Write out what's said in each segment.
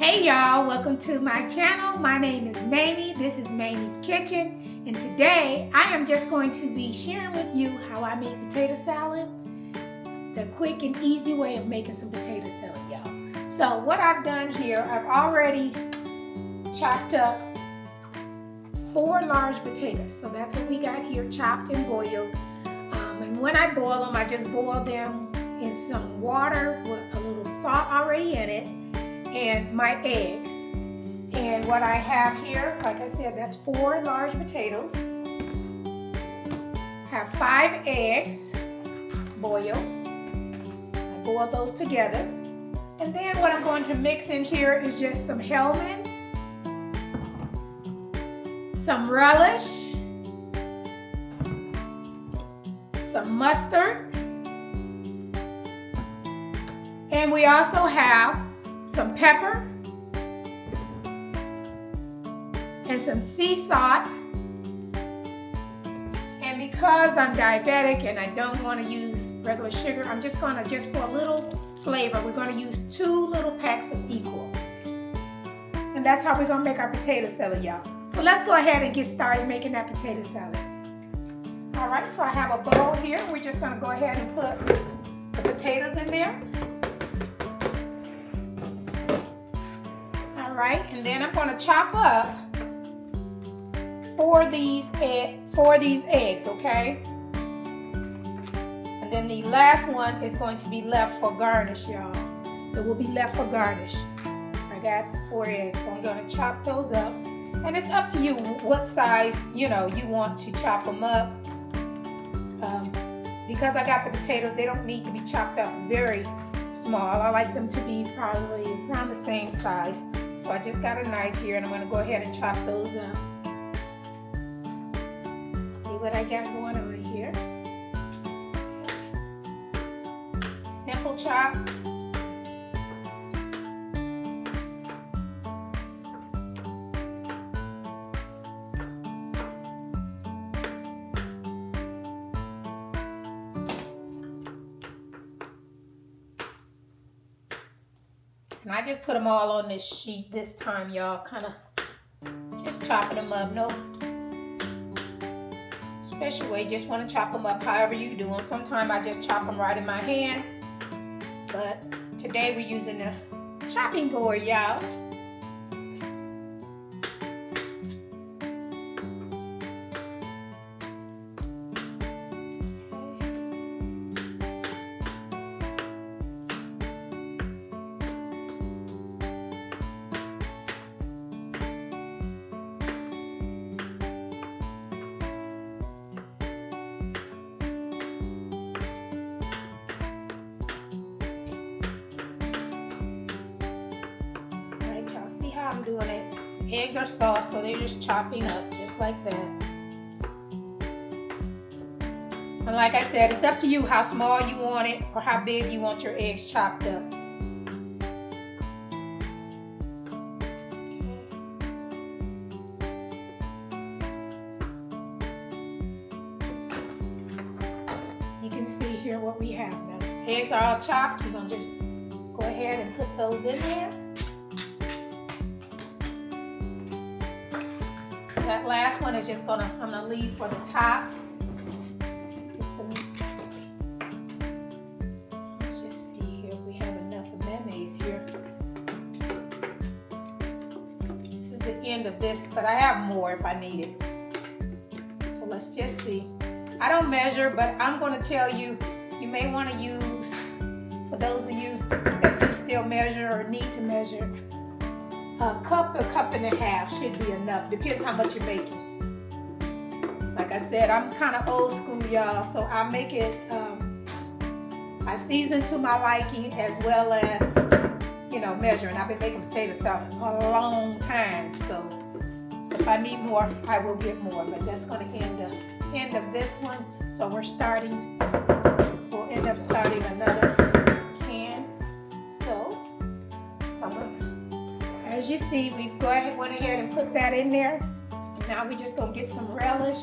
Hey y'all, welcome to my channel. My name is Mamie. This is Mamie's Kitchen. And today I am just going to be sharing with you how I make potato salad. The quick and easy way of making some potato salad, y'all. So what I've done here, I've already chopped up 4 large potatoes. So that's what we got here, chopped and boiled. And when I boil them, I just boil them in some water with a little salt already in it. And my eggs. And what I have here, like I said, that's 4 large potatoes. Have 5 eggs boiled. I boil those together. And then what I'm going to mix in here is just some Hellmann's, some relish, some mustard, and we also have some pepper and some sea salt. And because I'm diabetic and I don't want to use regular sugar, I'm just going to, just for a little flavor, we're going to use 2 little packs of equal. And that's how we're going to make our potato salad, y'all. So let's go ahead and get started making that potato salad. All right, so I have a bowl here. We're just going to go ahead and put the potatoes in there. Right, and then I'm going to chop up 4 of these eggs, okay? And then the last one is going to be left for garnish, y'all. It will be left for garnish. I got 4 eggs, so I'm going to chop those up. And it's up to you what size, you want to chop them up. Because I got the potatoes, they don't need to be chopped up very small. I like them to be probably around the same size. So I just got a knife here and I'm going to go ahead and chop those up. See what I got going on here. Simple chop. And I just put them all on this sheet this time, y'all. Kind of just chopping them up. No special way. Just want to chop them up however you do them. Sometimes I just chop them right in my hand. But today we're using the chopping board, y'all. I'm doing it. Eggs are soft, so they're just chopping up just like that. And like I said, it's up to you how small you want it or how big you want your eggs chopped up. You can see here what we have now. Eggs are all chopped. We're gonna just go ahead and put those in there. That last one is just I'm gonna leave for the top. Get some, let's just see here if we have enough of mayonnaise here. This is the end of this, but I have more if I need it. So let's just see. I don't measure, but I'm gonna tell you, you may want to use, for those of you that do still measure or need to measure, a cup and a half should be enough. Depends how much you're making. Like I said, I'm kind of old school, y'all, so I make it, I season to my liking as well as, measuring. I've been making potato salad a long time, so if I need more, I will get more. But that's going to end the end of this one. So we'll end up starting another can. So I'm going to, as you see, we went ahead and put that in there. Now we're just gonna get some relish.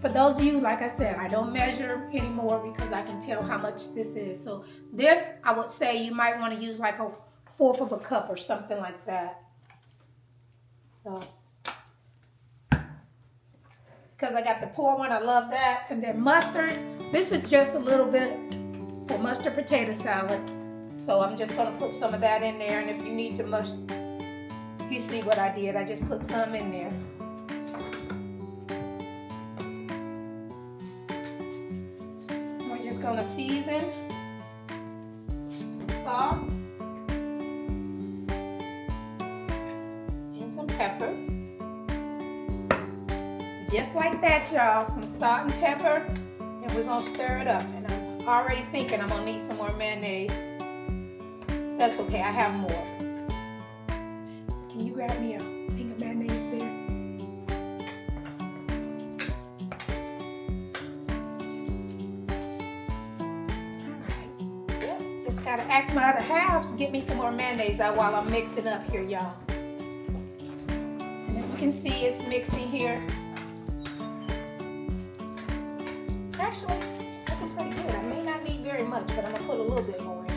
For those of you, like I said, I don't measure anymore because I can tell how much this is. So this, I would say you might want to use like a 1/4 of a cup or something like that. So, because I got the poor one, I love that. And then mustard, this is just a little bit for mustard potato salad. So I'm just gonna put some of that in there. And if you need to you see what I did, I just put some in there. We're just gonna season some salt and some pepper. Just like that, y'all, some salt and pepper, and we're gonna stir it up. And I'm already thinking I'm gonna need some more mayonnaise. That's okay, I have more. Can you grab me a thing of mayonnaise there? All right, yep, just gotta ask my other half to get me some more mayonnaise out while I'm mixing up here, y'all. And as you can see, it's mixing here. Actually, it's looking pretty good. I may not need very much, but I'm gonna put a little bit more in there.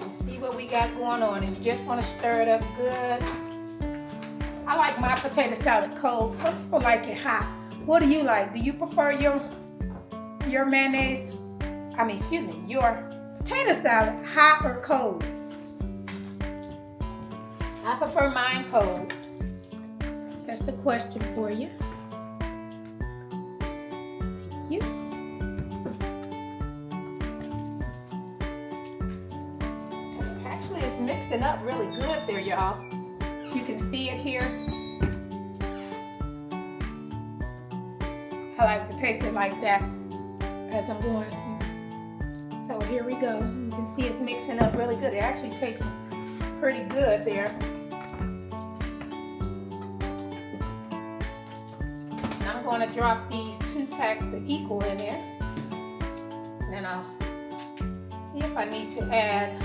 And see what we got going on, and you just want to stir it up good. I like my potato salad cold. Some people like it hot. What do you like? Do you prefer your mayonnaise? Your potato salad hot or cold? I prefer mine cold. Just a question for you. Thank you. Actually, it's mixing up really good there, y'all. You can see it here. I like to taste it like that as I'm going. So here we go. You can see it's mixing up really good. It actually tastes pretty good there. I'm going to drop these 2 packs of equal in there. And then I'll see if I need to add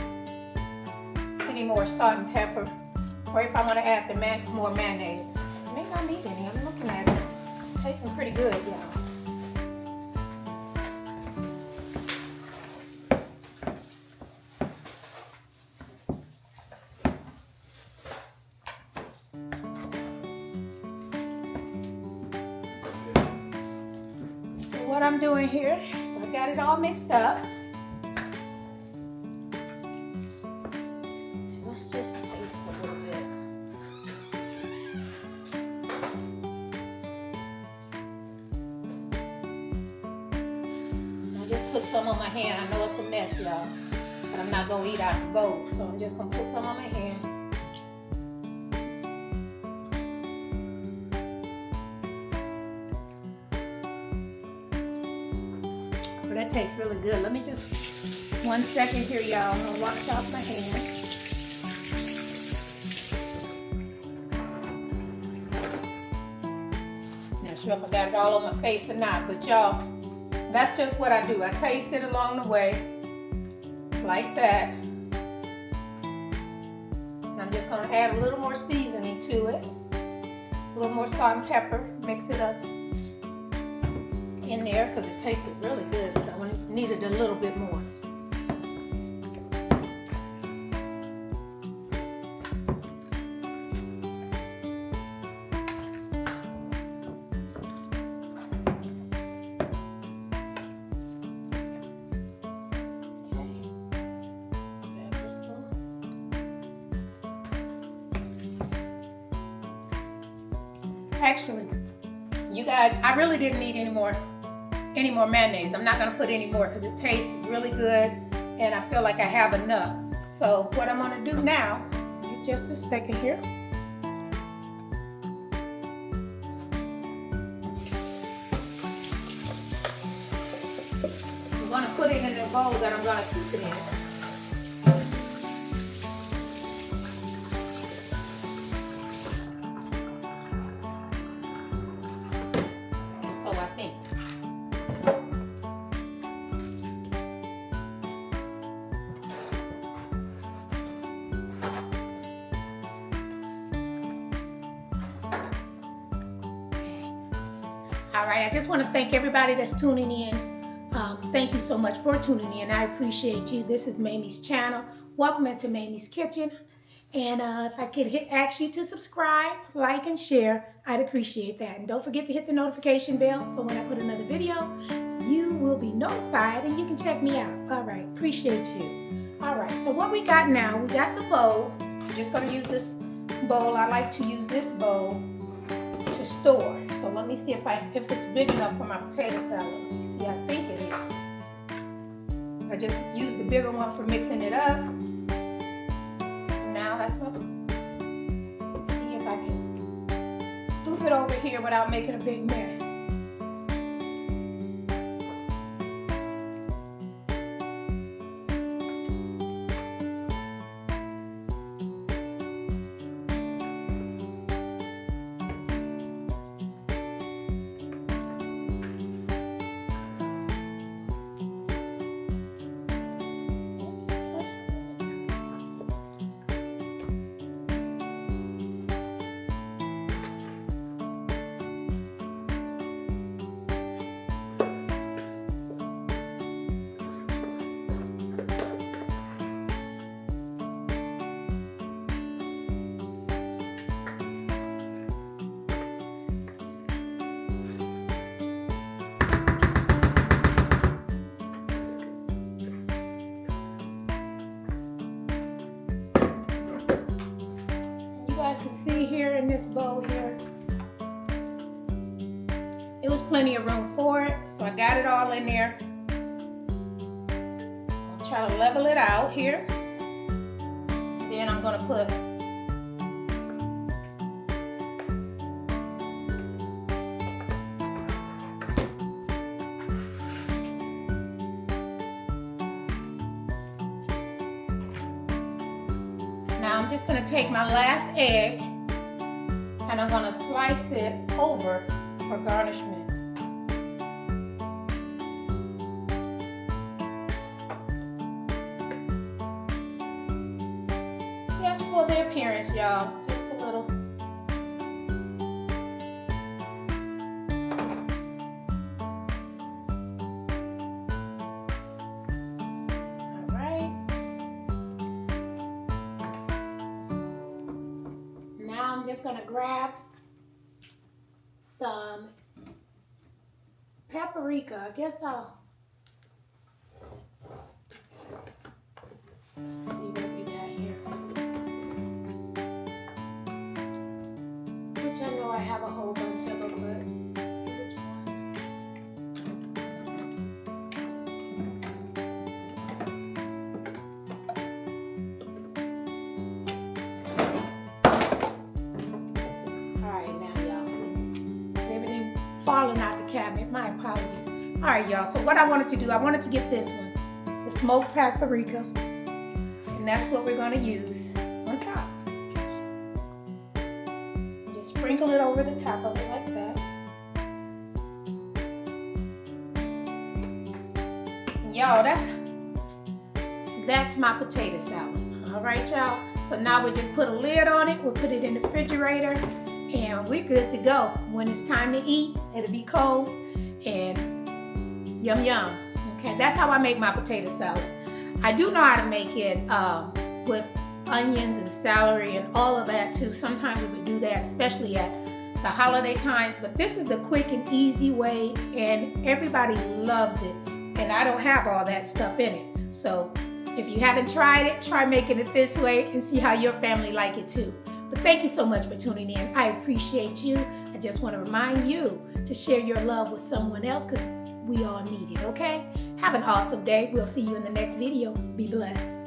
any more salt and pepper, or if I want to add more mayonnaise. I may not need any. I'm looking at it. It's tasting pretty good, y'all. What I'm doing here, so I got it all mixed up. And let's just taste a little bit. I just put some on my hand. I know it's a mess, y'all, but I'm not gonna eat out the bowl, so I'm just gonna put some on my hand. That tastes really good. Let me just 1 second here, y'all. I'm gonna wash off my hand. Not sure if I got it all on my face or not, but y'all, that's just what I do. I taste it along the way, like that. And I'm just gonna add a little more seasoning to it, a little more salt and pepper. Mix it up in there because it tasted really good, but I needed a little bit more. Actually, you guys, I really didn't need any more mayonnaise. I'm not gonna put any more because it tastes really good and I feel like I have enough. So what I'm gonna do now, just a second here. I'm gonna put it in the bowl that I'm gonna keep it in. All right, I just want to thank everybody that's tuning in. Thank you so much for tuning in. I appreciate you. This is Mamie's channel. Welcome into Mamie's Kitchen. And if I could ask you to subscribe, like, and share, I'd appreciate that. And don't forget to hit the notification bell so when I put another video, you will be notified and you can check me out. All right, appreciate you. All right, so what we got now, we got the bowl. I'm just going to use this bowl. I like to use this bowl to store. So let me see if it's big enough for my potato salad. Let me see, I think it is. I just used the bigger one for mixing it up. Now that's what, let's see if I can scoop it over here without making a big mess. Can see here in this bowl here, it was plenty of room for it, so I got it all in there. I'll try to level it out here. Then I'm going to put Now I'm just going to take my last egg and I'm going to slice it over for garnishment. Just for the appearance, y'all. Just a little. I'm just going to grab some paprika. I guess I'll see what we got here. Which I know I have a whole bunch of them, but let's see which one. Falling out the cabinet. My apologies. All right, y'all. So what I wanted to do, I wanted to get this one, the smoked paprika, and that's what we're going to use on top. Just sprinkle it over the top of it like that. Y'all, that's my potato salad. All right, y'all. So now we just put a lid on it. We'll put it in the refrigerator. And we're good to go. When it's time to eat, it'll be cold and yum yum. Okay, that's how I make my potato salad. I do know how to make it with onions and celery and all of that too. Sometimes we would do that, especially at the holiday times. But this is the quick and easy way, and everybody loves it. And I don't have all that stuff in it. So if you haven't tried it, try making it this way and see how your family like it too. But thank you so much for tuning in. I appreciate you. I just want to remind you to share your love with someone else because we all need it, okay? Have an awesome day. We'll see you in the next video. Be blessed.